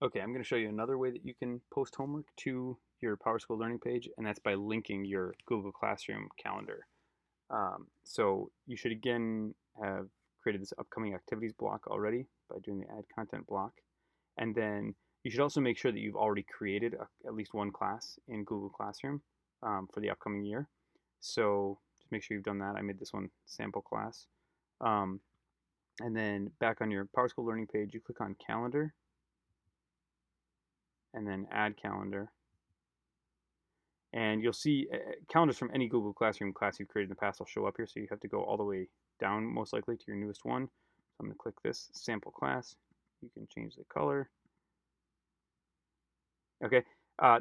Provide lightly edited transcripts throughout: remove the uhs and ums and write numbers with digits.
Okay, I'm going to show you another way that you can post homework to your PowerSchool Learning page, and that's by linking your Google Classroom calendar. So you should again have created this upcoming activities block already by doing the add content block. And then you should also make sure that you've already created at least one class in Google Classroom for the upcoming year. So just make sure you've done that. I made this one sample class. Um, and then back on your PowerSchool Learning page, you click on calendar and then add calendar. And you'll see calendars from any Google Classroom class you've created in the past will show up here. So you have to go all the way down, most likely, to your newest one. So I'm going to click this sample class. You can change the color. Okay,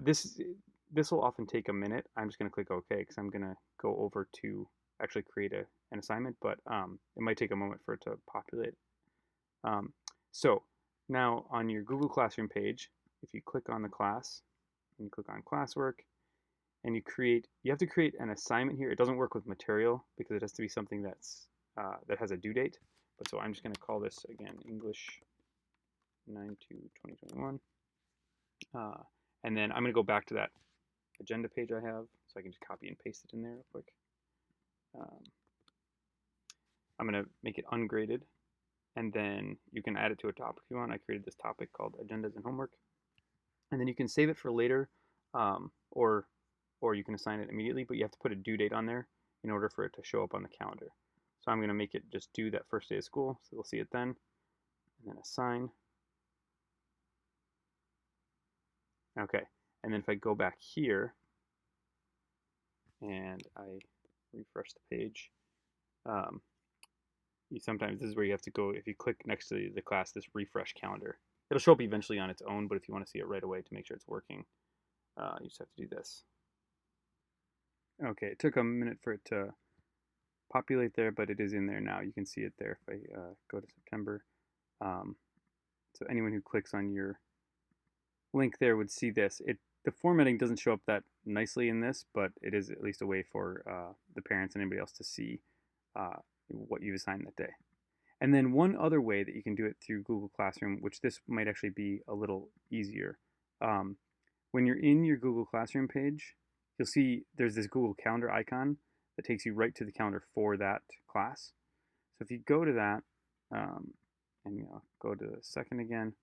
this will often take a minute. I'm just going to click OK because I'm going to go over to actually create an assignment, but it might take a moment for it to populate. Um, so now on your Google Classroom page, if you click on the class and you click on classwork, and you have to create an assignment here. It doesn't work with material because it has to be something that has a due date. But so I'm just going to call this again English 9/2/2021, and then I'm going to go back to that agenda page I have, so I can just copy and paste it in there real quick. I'm going to make it ungraded, and then you can add it to a topic if you want. I created this topic called agendas and homework, and then you can save it for later, or you can assign it immediately, but you have to put a due date on there in order for it to show up on the calendar. So I'm going to make it just due that first day of school, so we'll see it then, and then assign. Okay, and then if I go back here and I refresh the page, sometimes this is where you have to go. If you click next to the class, this refresh calendar, it'll show up eventually on its own, but if you want to see it right away to make sure it's working, you just have to do this. Okay, it took a minute for it to populate there, but it is in there now. You can see it there if I go to September. So anyone who clicks on your link there would see this. The formatting doesn't show up that nicely in this, but it is at least a way for the parents and anybody else to see what you've assigned that day. And then one other way that you can do it through Google Classroom, which this might actually be a little easier. When you're in your Google Classroom page, you'll see there's this Google Calendar icon that takes you right to the calendar for that class. So if you go to that, and go to the second again,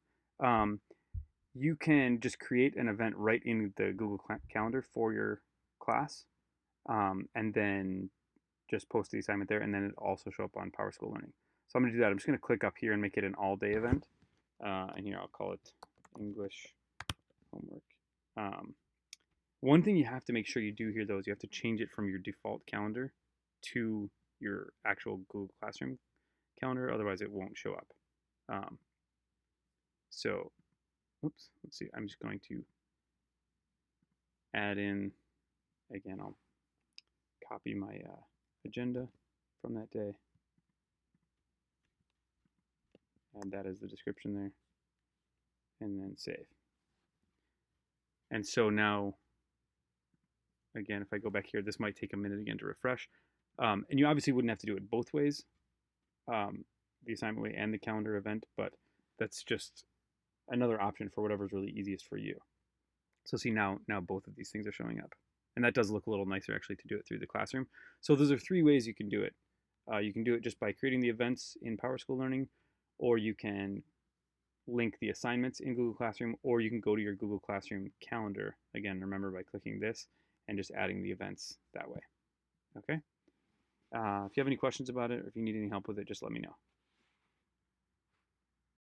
you can just create an event right in the Google Calendar for your class, and then just post the assignment there, and then it also show up on PowerSchool Learning. So I'm going to do that. I'm just going to click up here and make it an all-day event, and here I'll call it English homework. One thing you have to make sure you do here, though, is you have to change it from your default calendar to your actual Google Classroom calendar. Otherwise, it won't show up. So, oops, let's see. I'm just going to add in, again, I'll copy my agenda from that day. Add that as the description there. And then save. And so now, again, if I go back here, this might take a minute again to refresh. And you obviously wouldn't have to do it both ways, the assignment way and the calendar event, but that's just another option for whatever's really easiest for you. So see now both of these things are showing up. And that does look a little nicer actually to do it through the classroom. So those are three ways you can do it. You can do it just by creating the events in PowerSchool Learning, or you can link the assignments in Google Classroom, or you can go to your Google Classroom calendar, again, remember by clicking this and just adding the events that way. Okay? If you have any questions about it or if you need any help with it, just let me know.